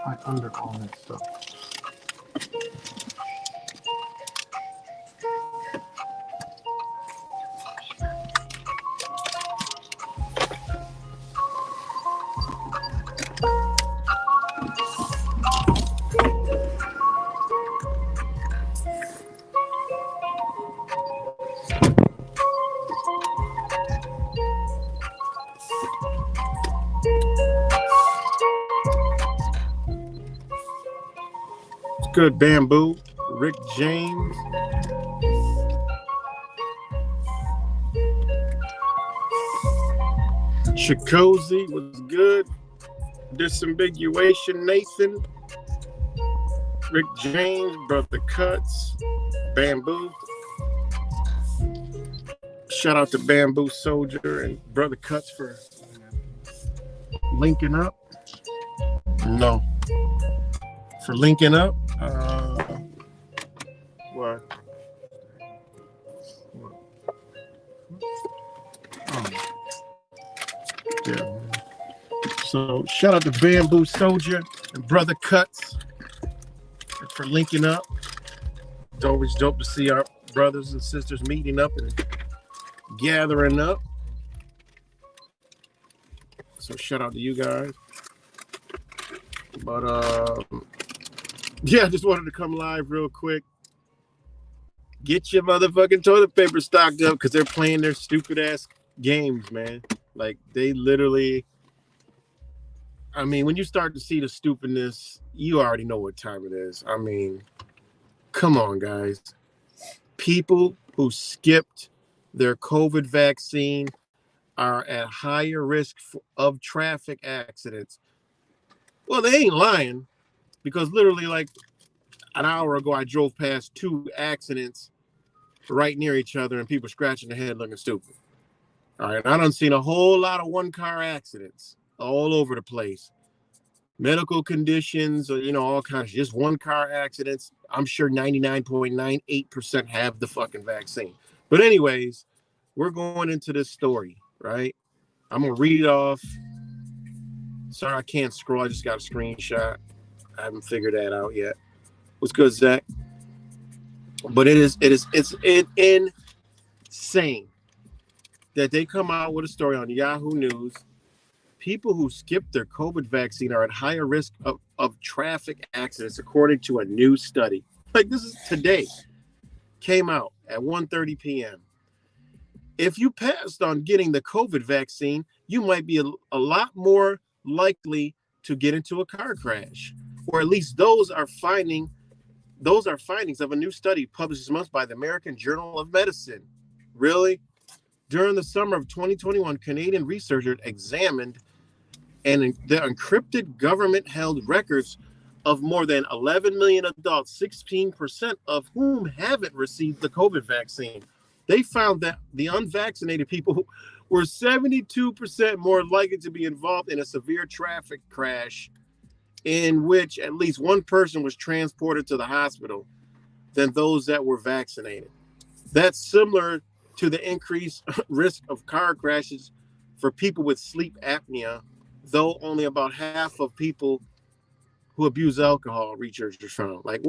I under all that stuff. It's good, Bamboo. Rick James. Chikozy was good. Disambiguation Nathan. Rick James, Brother Cuts, Bamboo. Shout out to Bamboo Soldier and Brother Cuts for linking up. No. For linking up. What? Yeah. So shout out to Bamboo Soldier and Brother Cuts for linking up. It's always dope to see our brothers and sisters meeting up and gathering up. So shout out to you guys. But yeah, I just wanted to come live real quick. Get your motherfucking toilet paper stocked up because they're playing their stupid ass games, man. Like they literally, I mean, when you start to see the stupidness, you already know what time it is. I mean, come on, guys. People who skipped their COVID vaccine are at higher risk of traffic accidents. Well, they ain't lying because literally like an hour ago, I drove past 2 accidents right near each other and people scratching their head looking stupid. All right, I done seen a whole lot of one-car accidents all over the place. Medical conditions, you know, all kinds of just one-car accidents. I'm sure 99.98% have the fucking vaccine. But anyways, we're going into this story, right? I'm going to read it off. Sorry, I can't scroll. I just got a screenshot. I haven't figured that out yet. What's good, Zach? But it's insane that they come out with a story on Yahoo News. People who skipped their COVID vaccine are at higher risk of traffic accidents, according to a new study. Like this is today. Came out at 1:30 p.m. If you passed on getting the COVID vaccine, you might be a lot more likely to get into a car crash, or at least those are findings of a new study published this month by the American Journal of Medicine. Really? During the summer of 2021, Canadian researchers examined the encrypted government-held records of more than 11 million adults, 16% of whom haven't received the COVID vaccine. They found that the unvaccinated people were 72% more likely to be involved in a severe traffic crash in which at least one person was transported to the hospital than those that were vaccinated. That's similar to the increased risk of car crashes for people with sleep apnea, though only about half of people who abuse alcohol, researchers found. Like,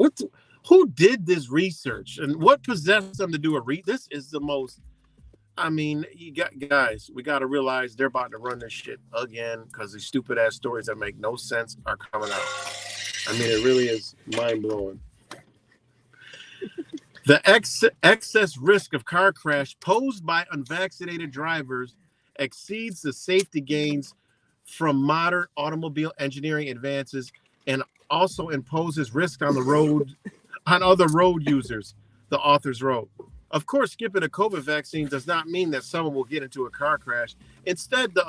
who did this research and what possessed them to do this is the most, I mean, guys, we got to realize they're about to run this shit again because these stupid ass stories that make no sense are coming out. I mean, it really is mind blowing. The excess risk of car crash posed by unvaccinated drivers exceeds the safety gains from modern automobile engineering advances and also imposes risk on other road users, the authors wrote. Of course, skipping a COVID vaccine does not mean that someone will get into a car crash. Instead, the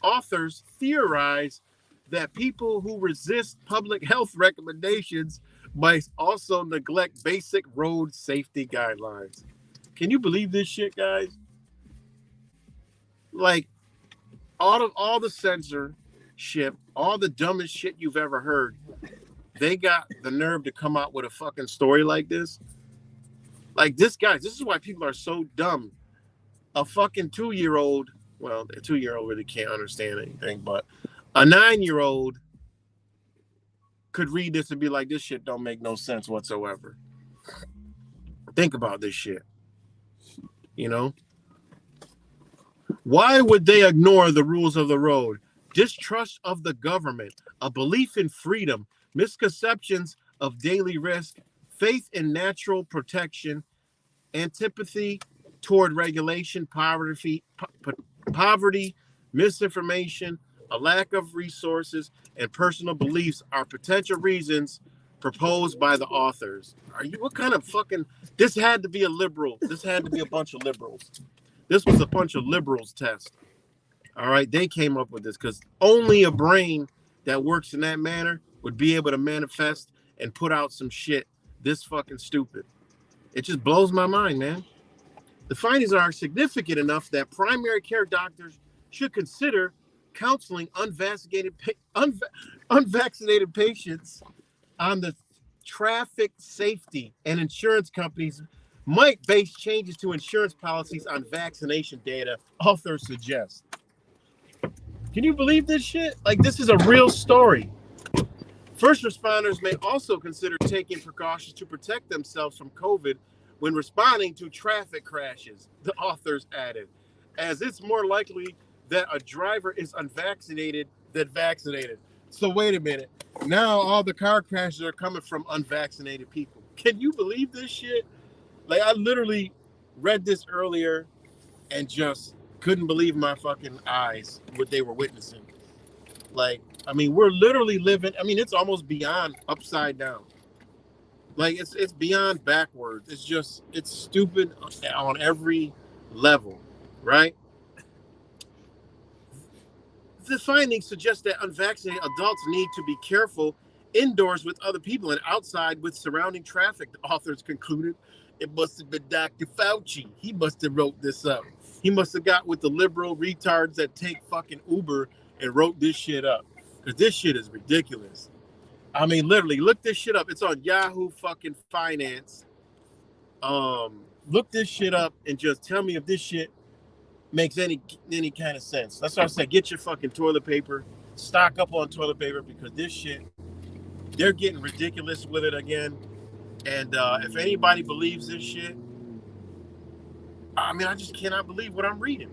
authors theorize that people who resist public health recommendations might also neglect basic road safety guidelines. Can you believe this shit, guys? Like, all the censorship, all the dumbest shit you've ever heard, they got the nerve to come out with a fucking story like this. Like this, guys, this is why people are so dumb. A fucking 2-year-old, well, a 2-year-old really can't understand anything, but a 9-year-old could read this and be like, this shit don't make no sense whatsoever. Think about this shit. You know? Why would they ignore the rules of the road? Distrust of the government, a belief in freedom, misconceptions of daily risk, faith in natural protection, antipathy toward regulation, poverty, misinformation, a lack of resources, and personal beliefs are potential reasons proposed by the authors. Are you what kind of fucking? This had to be a liberal. This had to be a bunch of liberals. This was a bunch of liberals test. All right, they came up with this because only a brain that works in that manner would be able to manifest and put out some shit this fucking stupid. It just blows my mind, man. The findings are significant enough that primary care doctors should consider counseling unvaccinated patients on the traffic safety, and insurance companies might base changes to insurance policies on vaccination data, authors suggest. Can you believe this shit? Like, this is a real story. First responders may also consider taking precautions to protect themselves from COVID when responding to traffic crashes, the authors added, as it's more likely that a driver is unvaccinated than vaccinated. So wait a minute. Now all the car crashes are coming from unvaccinated people. Can you believe this shit? Like, I literally read this earlier and just couldn't believe my fucking eyes what they were witnessing. Like, I mean, we're literally living, I mean, it's almost beyond upside down. Like, it's beyond backwards. It's just, it's stupid on every level, right? The findings suggest that unvaccinated adults need to be careful indoors with other people and outside with surrounding traffic, the authors concluded. It must have been Dr. Fauci. He must have wrote this up. He must have got with the liberal retards that take fucking Uber and wrote this shit up. Because this shit is ridiculous. I mean, literally, look this shit up. It's on Yahoo fucking Finance. Look this shit up and just tell me if this shit makes any kind of sense. That's why I said, get your fucking toilet paper, stock up on toilet paper, because this shit, they're getting ridiculous with it again. And if anybody believes this shit, I mean, I just cannot believe what I'm reading.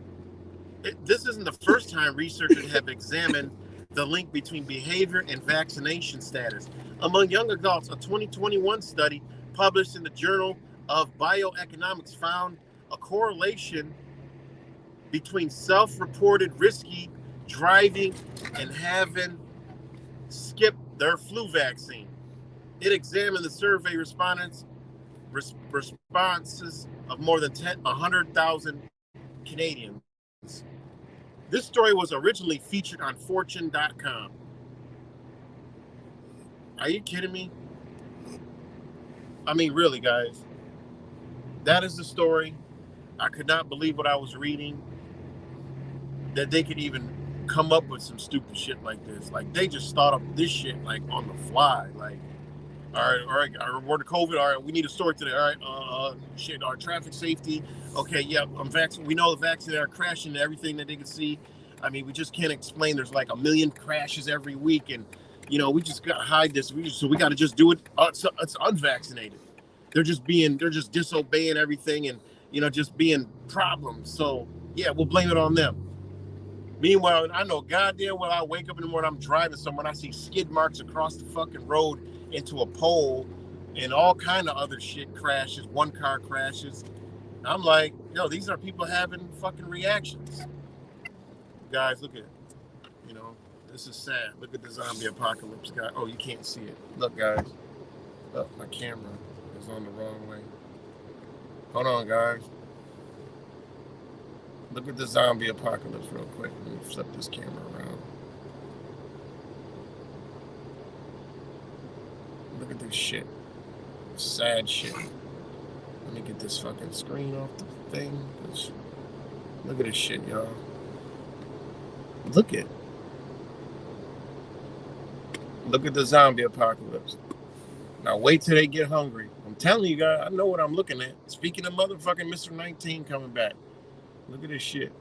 This isn't the first time researchers have examined the link between behavior and vaccination status. Among young adults, a 2021 study published in the Journal of Bioeconomics found a correlation between self-reported risky driving and having skipped their flu vaccine. It examined the survey responses of more than 100,000 Canadians. This story was originally featured on Fortune.com. Are you kidding me? I mean, really, guys. That is the story. I could not believe what I was reading. That they could even come up with some stupid shit like this. Like, they just thought of this shit, like, on the fly. Like, all right, I reported COVID. All right, we need a story today. All right, shit, our traffic safety. Okay, yeah, I'm vaccinated. We know the vaccinated are crashing and everything that they can see. I mean, we just can't explain. There's like 1 million crashes every week, and you know, we just got to hide this. So we got to just do it. It's unvaccinated. They're just disobeying everything, and you know, just being problems. So yeah, we'll blame it on them. Meanwhile, I know goddamn well I wake up in the morning, I'm driving somewhere, and I see skid marks across the fucking road into a pole, and all kind of other shit crashes. One car crashes. I'm like, yo, these are people having fucking reactions. Guys, look at it. You know, this is sad. Look at the zombie apocalypse, guy. Oh, you can't see it. Look, guys. Look, my camera is on the wrong way. Hold on, guys. Look at the zombie apocalypse real quick. Let me flip this camera around. Look at this shit. Sad shit. Let me get this fucking screen off the thing. Look at this shit, y'all. Look at the zombie apocalypse. Now wait till they get hungry. I'm telling you guys, I know what I'm looking at. Speaking of motherfucking Mr. 19 coming back. Look at this shit.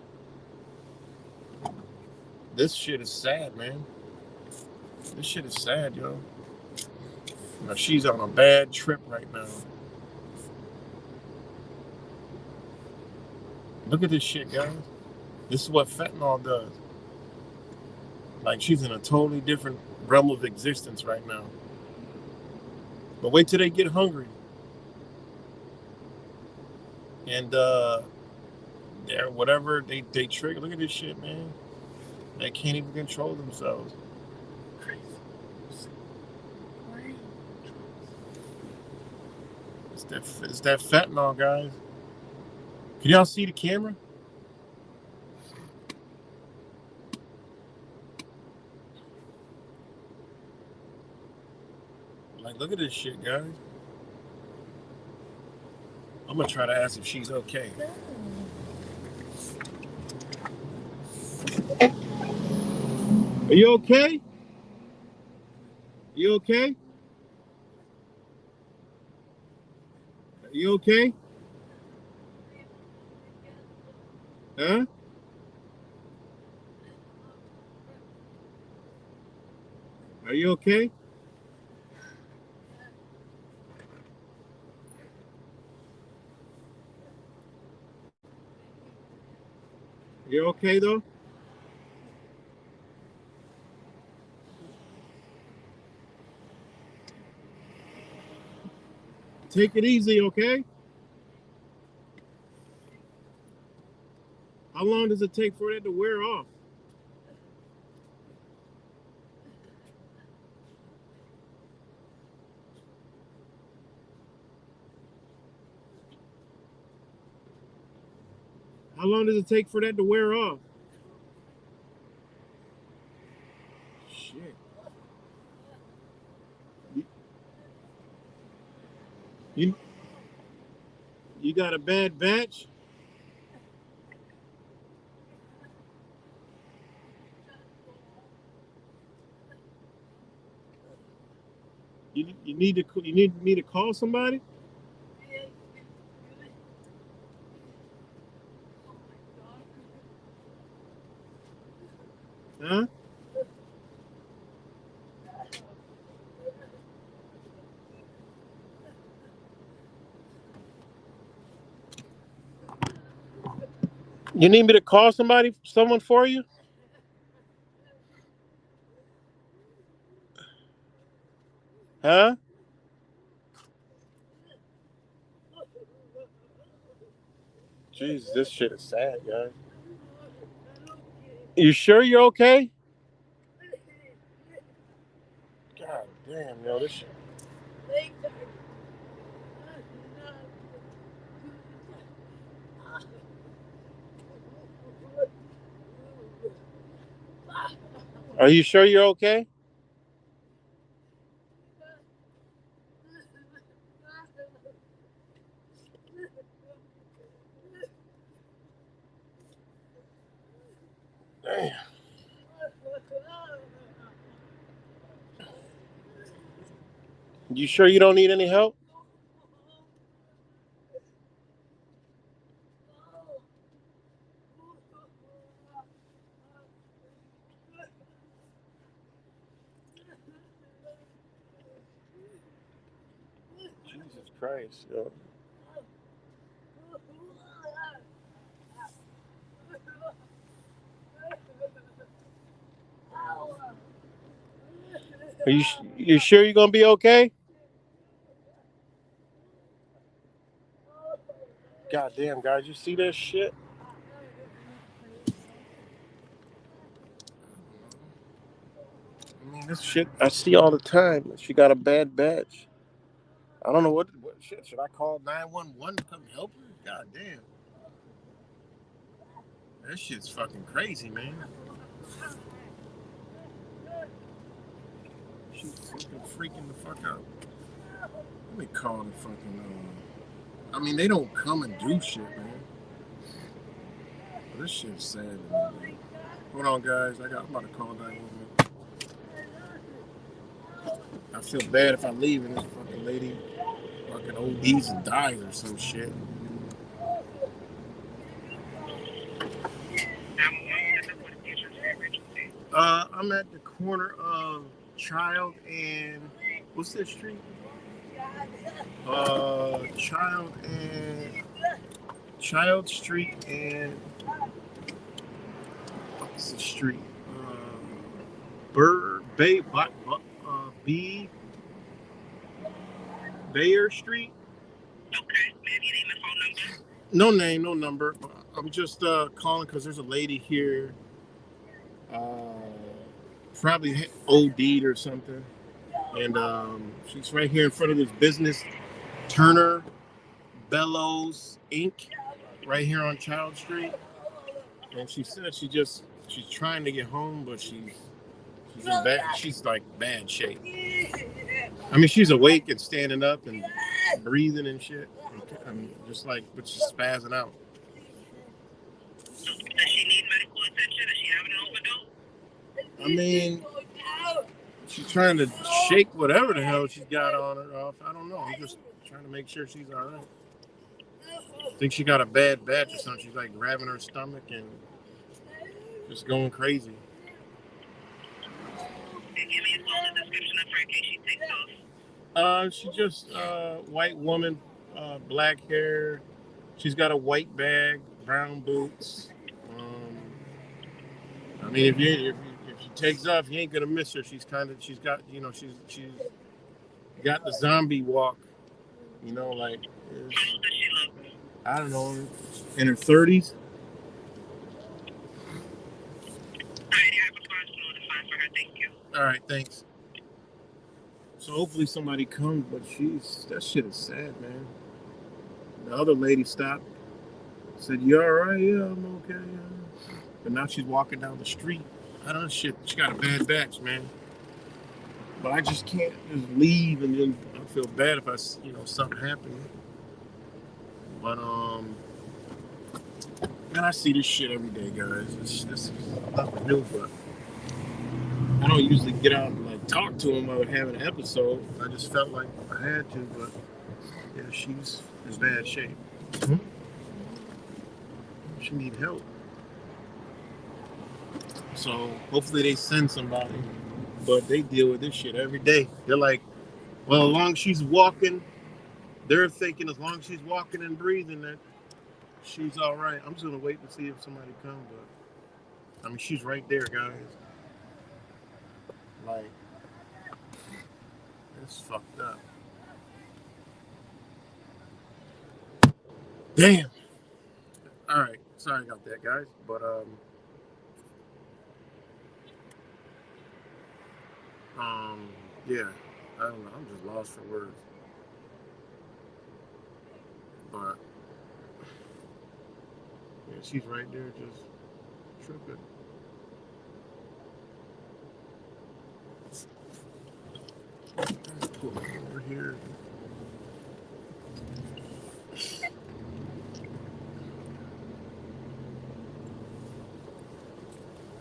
This shit is sad, man. This shit is sad, yo. Now she's on a bad trip right now. Look at this shit, guys. This is what fentanyl does. Like, she's in a totally different realm of existence right now. But wait till they get hungry. And they're whatever they trigger. Look at this shit, man. They can't even control themselves. It's that fentanyl, guys. Can y'all see the camera? Like, look at this shit, guys. I'm gonna try to ask if she's okay. Are you okay? You okay? Are you okay? Huh? Are you okay? You okay though? Take it easy, okay? How long does it take for that to wear off? How long does it take for that to wear off? Shit. You, you got a bad batch? You need me to call somebody? Huh? You need me to call someone for you? Huh? Jesus, this shit is sad, guys. You sure you're okay? God damn, yo, this shit. Are you sure you're okay? Damn. You sure you don't need any help? Jesus Christ, yo. You sure you're gonna be okay? God damn, guys, you see that shit? I mean, this shit I see all the time. She got a bad batch. I don't know what shit. Should I call 911 to come help her? God damn. That shit's fucking crazy, man. She's fucking freaking the fuck out. Let me call the fucking. I mean, they don't come and do shit, man. But this shit's sad, man. Hold on, guys. I'm about to call 911. I feel bad if I leave and this fucking lady fucking ODs and dies or some shit. I'm at the corner of Child and What's that street? Child Street and what's the street? B Bayer Street. Okay. May I have your name and phone number? No name, no number. I'm just calling because there's a lady here, uh, probably OD'd or something, and she's right here in front of this business, Turner Bellows Inc., right here on Child Street. And she said she's trying to get home, but she's in bad. She's like bad shape. I mean, she's awake and standing up and breathing and shit. I mean, just like, but she's spazzing out. Does she need medical attention? Is she having an overdose? I mean, she's trying to shake whatever the hell she's got on her off. I don't know. I'm just trying to make sure she's all right. I think she got a bad batch or something. She's like grabbing her stomach and just going crazy. And give me a full description of her in case she takes off. She just white woman, black hair. She's got a white bag, brown boots. I mean, if she takes off, you ain't gonna miss her. She's got she's got the zombie walk. You know, like. How old does she look? I don't know, in her 30s. Alright, I have a response notified for her. Thank you. All right, thanks. So hopefully somebody comes, but that shit is sad, man. The other lady stopped, said, "You all right?" "Yeah, I'm okay." Yeah. But now she's walking down the street. I don't know, shit. She got a bad batch, man. But I just can't just leave and then I feel bad if something happened. But man, I see this shit every day, guys. This is nothing new, but I don't usually get out and like talk to him about having an episode. I just felt like I had to, but yeah, she's in bad shape. Mm-hmm. She need help. So hopefully they send somebody, but they deal with this shit every day. They're like, well, as long as she's walking, they're thinking as long as she's walking and breathing that she's all right. I'm just gonna wait and see if somebody comes, but I mean, she's right there, guys. Like, it's fucked up. Damn. All right, sorry about that, guys, but yeah, I don't know. I'm just lost for words. But yeah, she's right there, just tripping. Pull over here.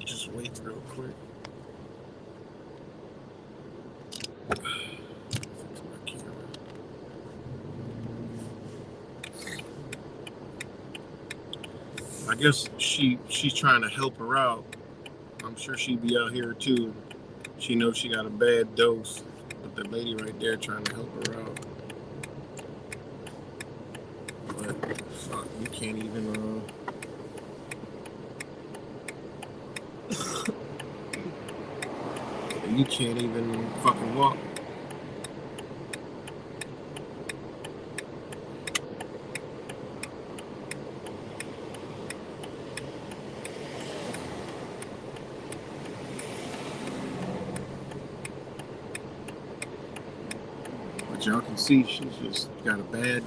Just wait real quick. I guess she's trying to help her out. I'm sure she'd be out here too. She knows she got a bad dose, but the lady right there trying to help her out. But fuck, you can't even you can't even fucking walk. But y'all can see she's just got a bad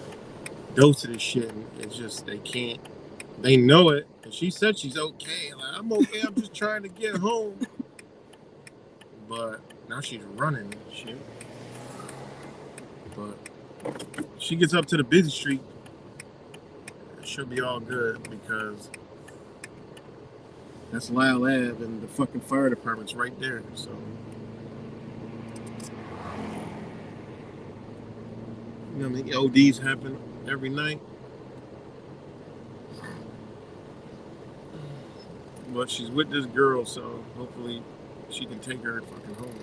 dose of this shit, and it's just they know it, and she said she's okay. Like, I'm okay, I'm just trying to get home. But now she's running and shit. But she gets up to the busy street, it should be all good because that's Lyle Ave and the fucking fire department's right there. So you know, the ODs happen every night. But she's with this girl, so hopefully she can take her fucking home.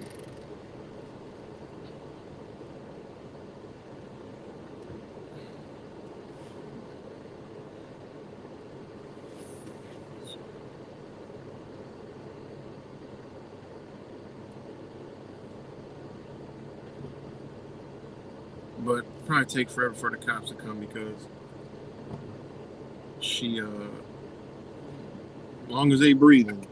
But probably take forever for the cops to come because she, as long as they breathing.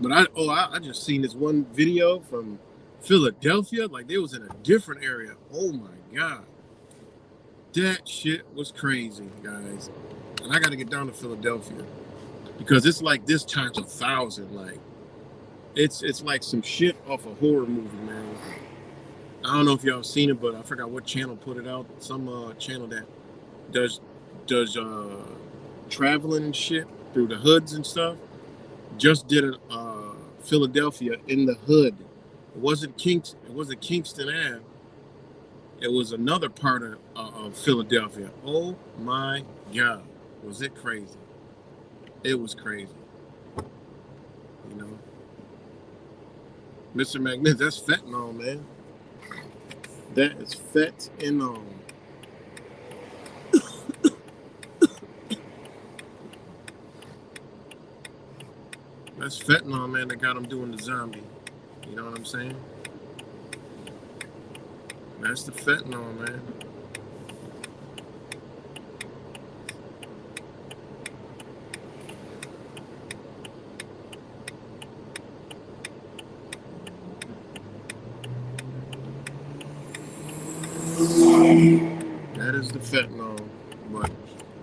But I just seen this one video from Philadelphia, like they was in a different area. Oh my god, that shit was crazy, guys. And I got to get down to Philadelphia because it's like this times 1,000. Like it's like some shit off a horror movie, man. I don't know if y'all seen it, but I forgot what channel put it out. Some channel that does traveling and shit through the hoods and stuff. Just did a Philadelphia in the hood. It wasn't Kingston. It wasn't Kingston Ave. It was another part of Philadelphia. Oh my god, was it crazy? It was crazy. You know, Mr. Magnet, that's fentanyl, man. That is fentanyl. That's fentanyl, man, that got him doing the zombie. You know what I'm saying? That's the fentanyl, man. That is the fentanyl. But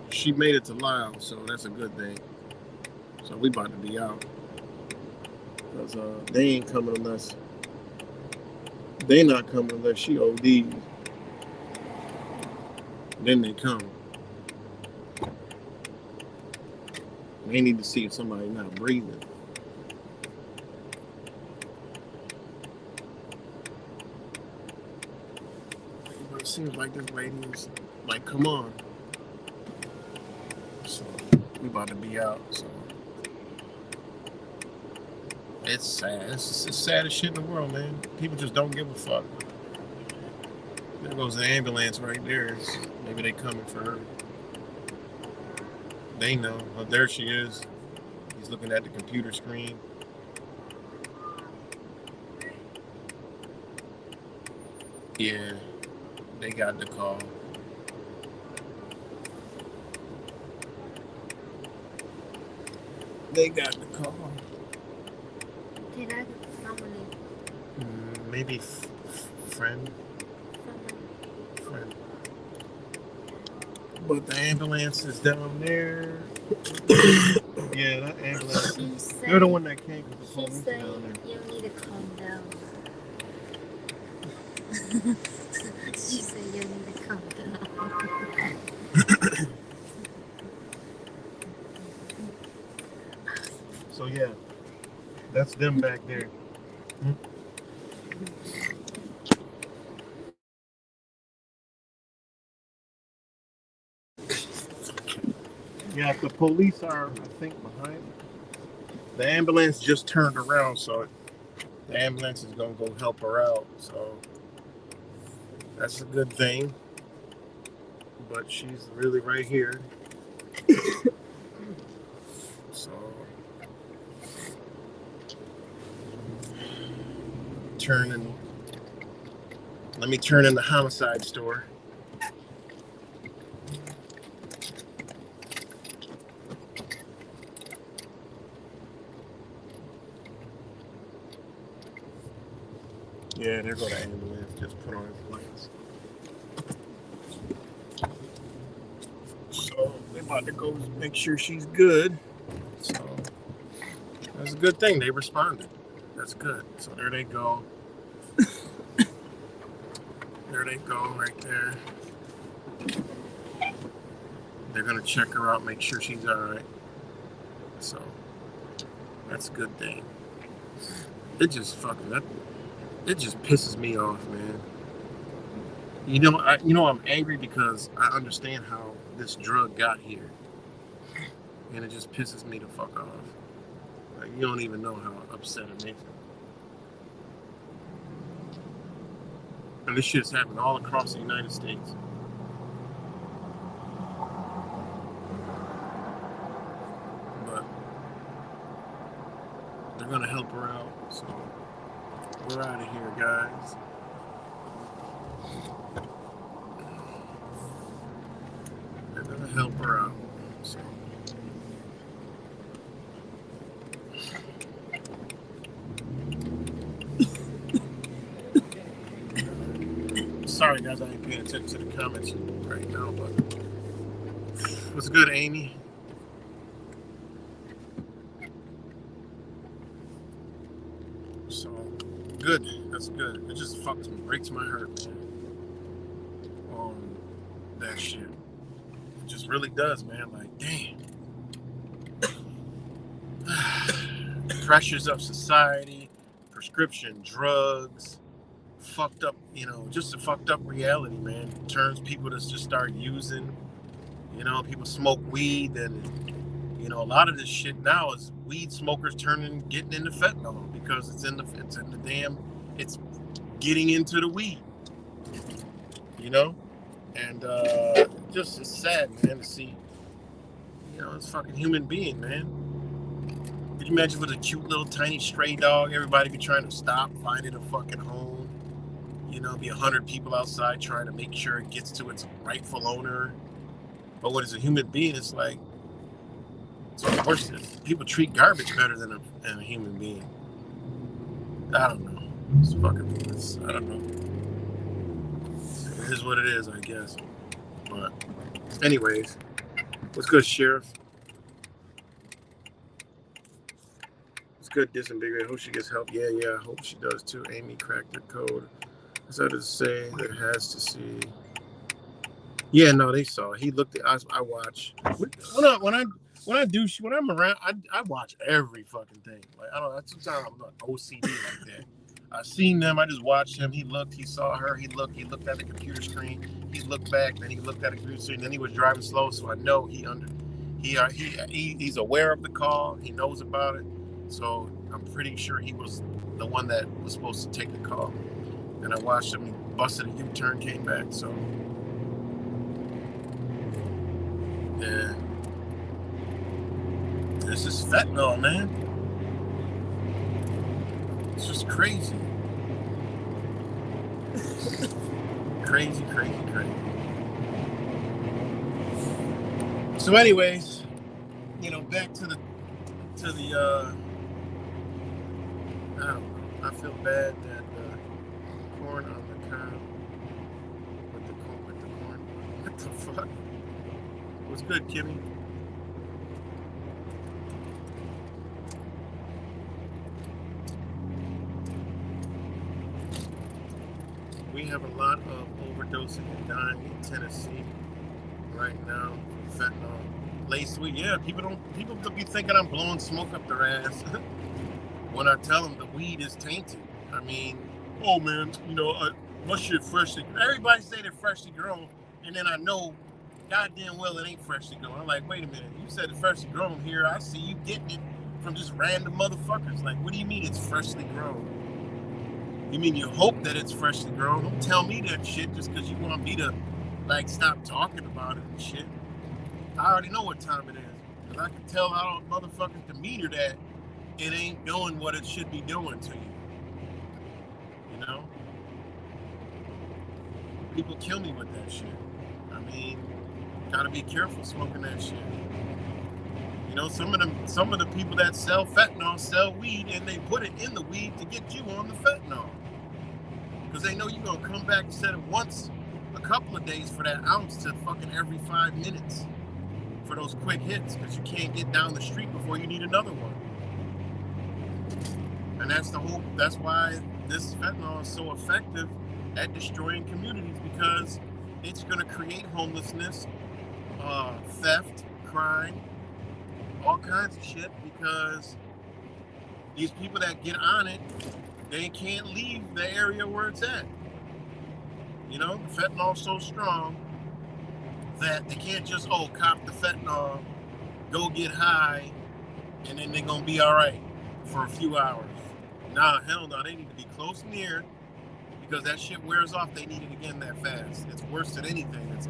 she made it to Lyle, so that's a good thing. So we about to be out. Because they ain't coming unless they not coming unless she ODs. Then they come. They need to see if somebody not breathing. But it seems like this lady is like, come on. So we about to be out. So it's sad. It's the saddest shit in the world, man. People just don't give a fuck. There goes the ambulance right there. Maybe they coming for her. They know. Oh, there she is. He's looking at the computer screen. Yeah, they got the call. They got the call. Did I family? Maybe friend. But the ambulance is down there. Yeah, that ambulance. They're the one that came with the She police said down there. you need to calm down. She said you need to calm down. So yeah, that's them back there. Yeah, the police are, I think, behind. The ambulance just turned around, so the ambulance is gonna go help her out. So that's a good thing. But she's really right here. So let me turn in the homicide store. Yeah, there go the ambulance. Just put on his lights. So they about to go make sure she's good. So that's a good thing. They responded. That's good. So there they go. There they go, right there. They're gonna check her out, make sure she's all right. So that's a good thing. It just pisses me off, man. I'm angry because I understand how this drug got here, and it just pisses me the fuck off. Like, you don't even know how upset it makes me. And this shit's happening all across the United States. But they're gonna help her out, so we're out of here, guys. They're gonna help her out, so. Sorry, guys, I ain't paying attention to the comments right now, but what's good, Amy? So, good. That's good. It just breaks my heart, man. That shit. It just really does, man. Like, damn. Pressures of society, prescription drugs, fucked up, just a fucked up reality, man. It turns people to just start using, people smoke weed, and a lot of this shit now is weed smokers getting into fentanyl because it's getting into the weed, and just it's sad, man, to see, it's fucking human being, man. Could you imagine with a cute little tiny stray dog, everybody be trying to stop, find it a fucking home? Be 100 people outside trying to make sure it gets to its rightful owner. But what is a human being? It's like, it's worse. People treat garbage better than a human being. I don't know. I don't know. It is what it is, I guess. But anyways, what's good, Sheriff? It's good, disambiguate. I hope she gets help. Yeah, I hope she does too. Amy cracked her code. So to say that has to see. Yeah, no, they saw. He looked at. I watch. When I'm around, I watch every fucking thing. Like, I don't know. Sometimes I'm like OCD like that. I seen them. I just watched him. He looked. He saw her. He looked at the computer screen. He looked back. Then he looked at the computer screen. Then he was driving slow. So I know he's aware of the call. He knows about it. So I'm pretty sure he was the one that was supposed to take the call. And I watched him. He busted a U-turn, came back. So yeah, this is fentanyl, man. It's just crazy. Crazy. So anyways, back to the I don't know. I feel bad that corn on the cob with the corn. What the fuck? What's good, Kimmy? We have a lot of overdosing and dying in Tennessee right now from fentanyl. Laced weed. Yeah, people could be thinking I'm blowing smoke up their ass when I tell them the weed is tainted. I mean, oh man, my shit freshly. Everybody say they're freshly grown, and then I know goddamn well it ain't freshly grown. I'm like, wait a minute, you said it's freshly grown here. I see you getting it from just random motherfuckers. Like, what do you mean it's freshly grown? You mean you hope that it's freshly grown? Don't tell me that shit just because you want me to, like, stop talking about it and shit. I already know what time it is. Because I can tell how motherfucking demeanor that it ain't doing what it should be doing to you. People kill me with that shit. I mean, gotta be careful smoking that shit. Some of the people that sell fentanyl sell weed, and they put it in the weed to get you on the fentanyl. Because they know you're gonna come back instead of once a couple of days for that ounce to fucking every 5 minutes for those quick hits, because you can't get down the street before you need another one. And that's why this fentanyl is so effective at destroying communities, because it's going to create homelessness, theft, crime, all kinds of shit, because these people that get on it, they can't leave the area where it's at. The fentanyl's so strong that they can't just, cop the fentanyl, go get high, and then they're going to be all right. for a few hours. Nah, hell no, they need to be close near because that shit wears off. They need it again that fast. It's worse than anything. It's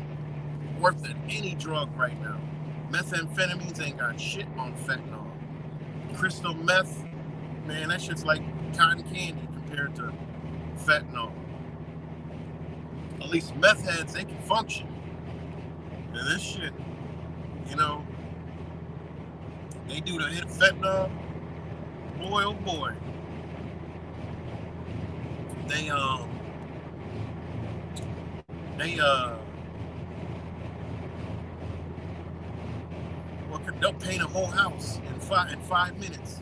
worse than any drug right now. Methamphetamines ain't got shit on fentanyl. Crystal meth, man, that shit's like cotton candy compared to fentanyl. At least meth heads, they can function. And this shit, you know, they do the hit of fentanyl, boy oh boy. They'll paint a whole house in 5 minutes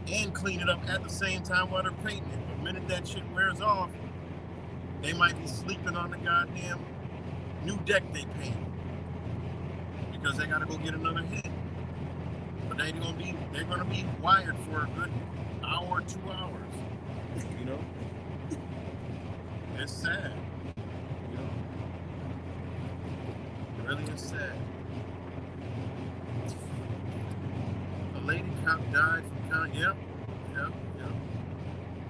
and clean it up at the same time while they're painting it. The minute that shit wears off, they might be sleeping on the goddamn new deck they paint because they gotta go get another hit. But they're gonna be wired for a good hour or 2 hours. You know? It's sad. You know? It really is sad. A lady cop died from yep.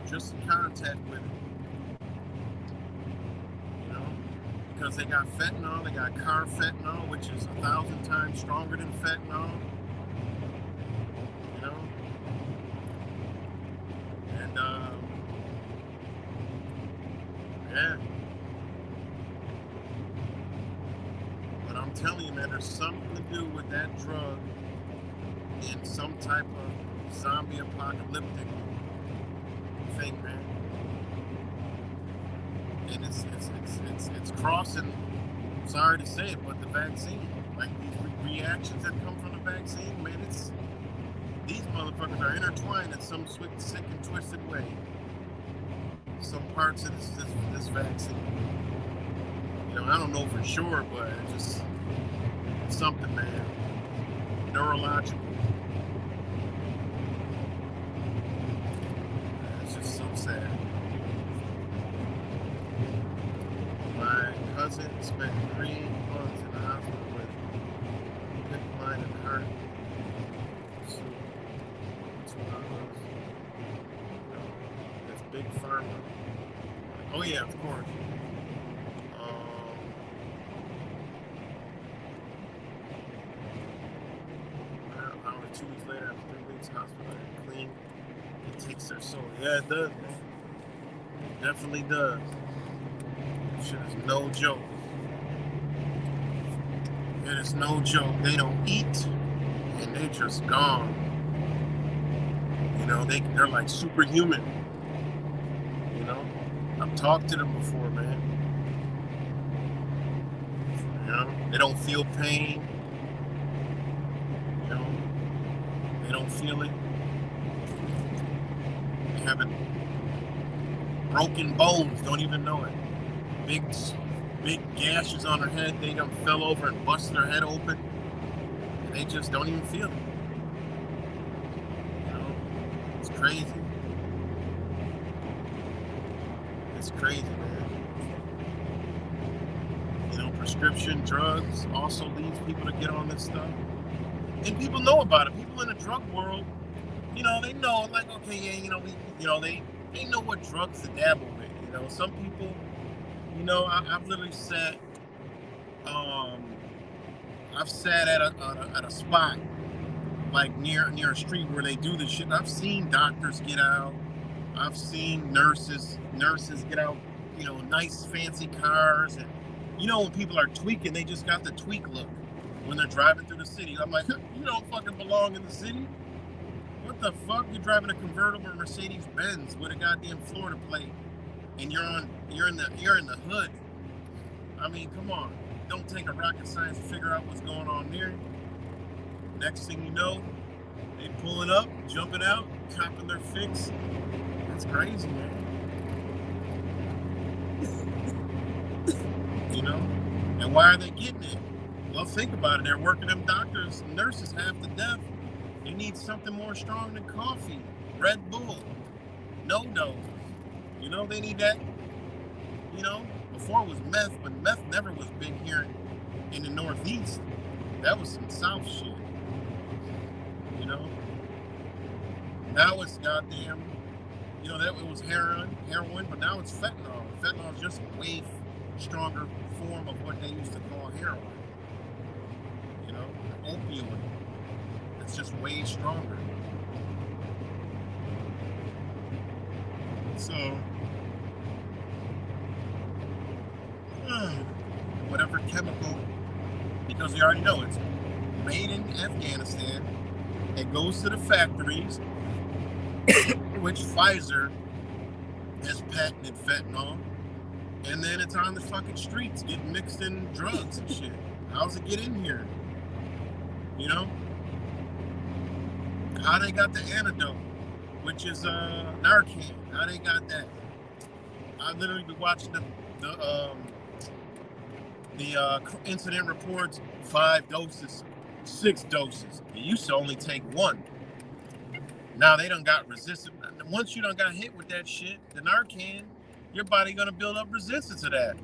Just in contact with it. You know? Because they got fentanyl, they got carfentanil, which is 1,000 times stronger than fentanyl. You know? And yeah. But I'm telling you, man, there's something to do with that drug in some type of zombie apocalyptic thing, man. And it's crossing, sorry to say it, but the vaccine. Like these reactions that come from the vaccine, man, these motherfuckers are intertwined in some sick and twisted way. Some parts of this vaccine. You know, I don't know for sure, but it's something, man. Neurological. It's just so sad. My cousin spent 3 months in the hospital with decline in heart. So that's what I was. That's big pharma. Oh yeah, of course. I don't know, 2 weeks later, after 3 weeks, hospital clean. It takes their soul. Yeah, it does, man. It definitely does. Shit is no joke. It is no joke. They don't eat, and they just gone. You know, they're like superhuman. You know, I've talked to them before, man. You know, they don't feel pain. You know, they don't feel it. They haven't broken bones, don't even know it. Big gashes on their head. They done fell over and busted their head open. And they just don't even feel it. You know, it's crazy. It's crazy, man. You know, prescription drugs also leads people to get on this stuff. And people know about it. People in the drug world, you know, they know, like, okay, yeah, you know, they know what drugs to dabble with. You know, some people, you know, I've literally sat, I've sat at a spot, like near a street where they do this shit. I've seen doctors get out. I've seen nurses get out, you know, nice fancy cars. And, you know, when people are tweaking, they just got the tweak look when they're driving through the city. I'm like, you don't fucking belong in the city. What the fuck? You're driving a convertible Mercedes Benz with a goddamn Florida plate, and you're in the hood. I mean, come on. Don't take a rocket science to figure out what's going on there. Next thing you know, they pulling up, jumping out, copping their fix. That's crazy, man. You know? And why are they getting it? Well, think about it. They're working them doctors and nurses half to death. They need something more strong than coffee, Red Bull, no dose. You know, they need that. You know, before it was meth, but meth never was big here in the Northeast. That was some South shit. You know? Now it's goddamn, that it was heroin, but now it's fentanyl. Fentanyl is just a way stronger form of what they used to call heroin. Opioid. It's just way stronger. So, whatever chemical, because we already know it's made in Afghanistan, it goes to the factories, which Pfizer has patented fentanyl, and then it's on the fucking streets getting mixed in drugs and shit. How's it get in here? How they got the antidote, which is Narcan. How they got that? I literally been watching the incident reports. 5 doses, 6 doses. You used to only take 1. Now they done got resistant. Once you done got hit with that shit, the Narcan, your body gonna build up resistance to that.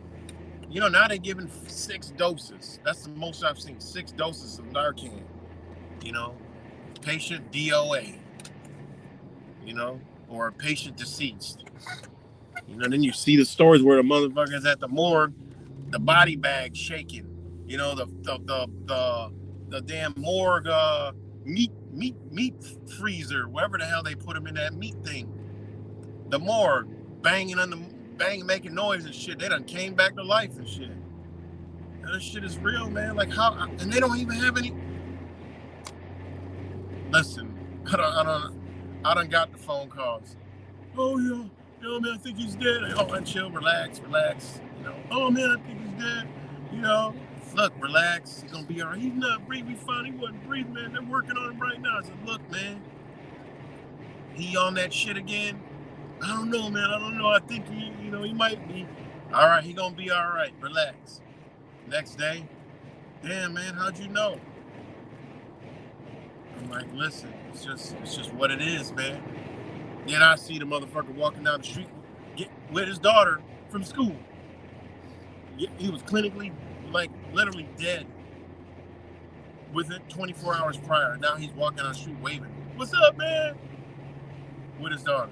Now they're giving 6 doses. That's the most I've seen. 6 doses of Narcan. Patient DOA. Or patient deceased. Then you see the stories where the motherfuckers at the morgue, the body bag shaking. The damn morgue meat freezer, wherever the hell they put them in that meat thing. The morgue banging making noise and shit. They done came back to life and shit. And this shit is real, man. Like how, and they don't even have any. Listen, I done got the phone calls. Oh yeah, man, I think he's dead. Oh, chill, relax. Oh man, I think he's dead. Look, relax. He's gonna be all right. He's not breathing. We found he wasn't breathing, man. They're working on him right now. I said, look, man, he on that shit again. I don't know, man. I don't know. I think he might be. All right, he gonna be all right. Relax. Next day, damn, man, how'd you know? I'm like, listen, it's just what it is, man. Then I see the motherfucker walking down the street with his daughter from school. He was clinically, like, literally dead within 24 hours prior. Now he's walking down the street waving, "What's up, man?" with his daughter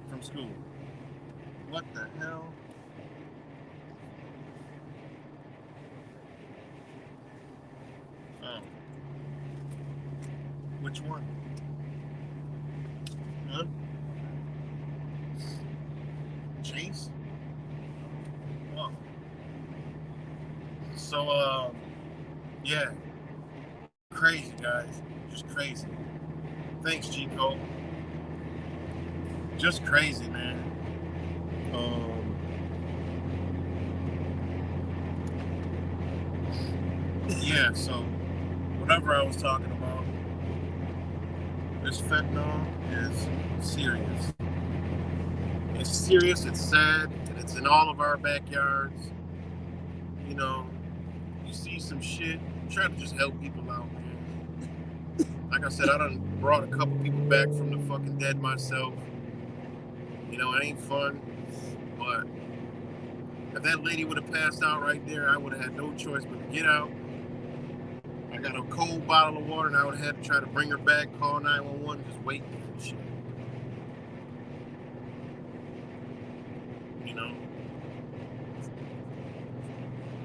from school. What the hell? Oh. Which one? Huh? Chase? Oh. So, yeah. Crazy, guys. Just crazy. Thanks, G Cole. Just crazy, man. Yeah, so whatever I was talking about, this fentanyl is serious. It's serious, it's sad, and it's in all of our backyards. You see some shit, try to just help people out, man. Like I said, I done brought a couple people back from the fucking dead myself. It ain't fun, but if that lady would have passed out right there, I would have had no choice but to get out. I got a cold bottle of water, and I would have had to try to bring her back, call 911, just wait and shit.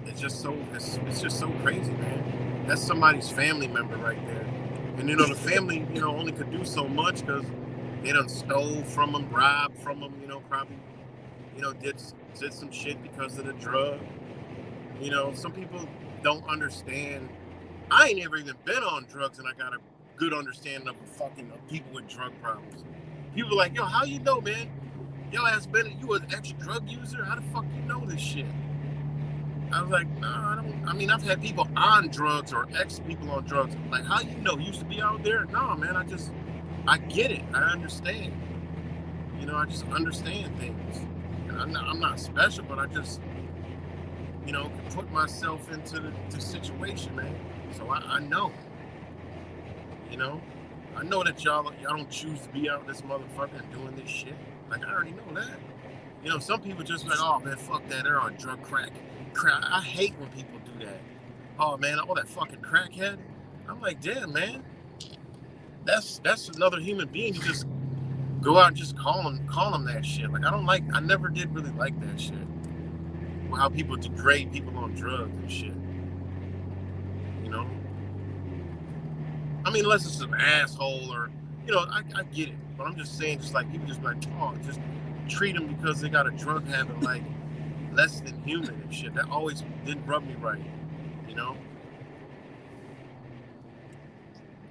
It's just so crazy, man. That's somebody's family member right there. And the family, only could do so much because they done stole from them, robbed from them, probably, did some shit because of the drug. Some people don't understand. I ain't never even been on drugs, and I got a good understanding of people with drug problems. People are like, yo, how you know, man? You an ex-drug user? How the fuck you know this shit? I was like, nah, I don't. I mean, I've had people on drugs or ex-people on drugs. Like, how you know? You used to be out there? No, man, I get it. I understand. I just understand things. And I'm not special, but I just, can put myself into the situation, man. So I know. I know that y'all don't choose to be out this motherfucker and doing this shit. Like, I already know that. Some people just like, oh man, fuck that, they're on drug crack. I hate when people do that. Oh man, all that fucking crackhead. I'm like, damn, man. That's another human being you just go out and just call them that shit. Like I never did really like that shit. How people degrade people on drugs and shit. You know? I mean, unless it's an asshole or, I get it. But I'm just saying, just like people just like, oh, just treat them because they got a drug habit like less than human and shit. That always didn't rub me right. You know?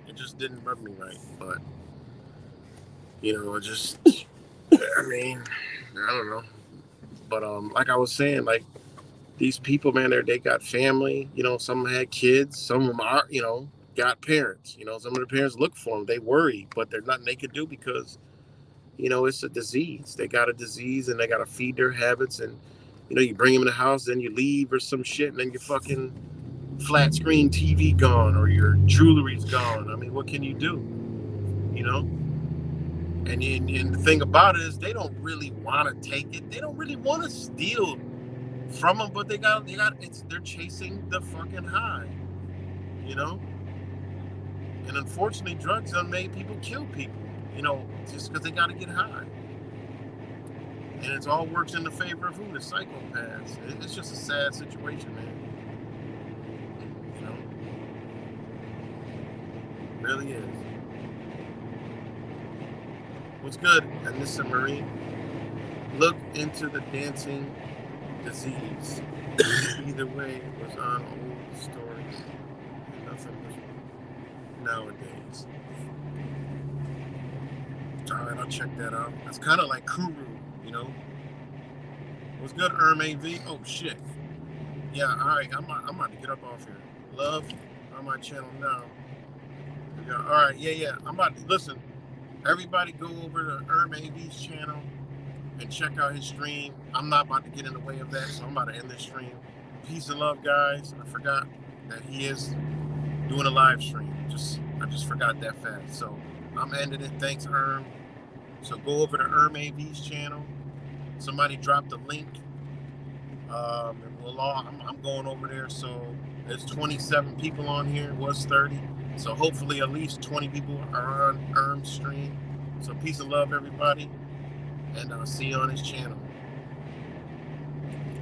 It just didn't rub me right. But, it just, I mean, I don't know. But like I was saying, like these people, man, they got family. Some had kids. Some of them are, got parents. Some of the parents look for them. They worry, but there's nothing they can do because, it's a disease. They got a disease, and they got to feed their habits. And you bring them in the house, then you leave or some shit, and then your fucking flat screen TV gone or your jewelry's gone. I mean, what can you do? And the thing about it is they don't really want to take it. They don't really want to steal from them, but they're chasing the fucking high, And unfortunately, drugs have made people kill people, just because they got to get high. And it all works in the favor of who? The psychopaths. It's just a sad situation, man. It really is. What's good, Anissa Marie? Look into the dancing disease. Either way, it was on old stories. Nothing was nowadays. Alright, I'll check that out. It's kind of like Kuru, What's good, AV? Oh, shit. Yeah, alright, I'm about to get up off here. Love on my channel now. Alright, yeah. I'm about to, listen. Everybody go over to AV's channel and check out his stream. I'm not about to get in the way of that, so I'm about to end this stream. Peace and love, guys. I forgot that he is doing a live stream. I just forgot that fast. So I'm ending it. Thanks, Erm. So go over to AV's channel. Somebody dropped a link. And I'm going over there. So there's 27 people on here. It was 30. So hopefully at least 20 people are on Erm's stream. So peace and love, everybody. And I'll see you on his channel.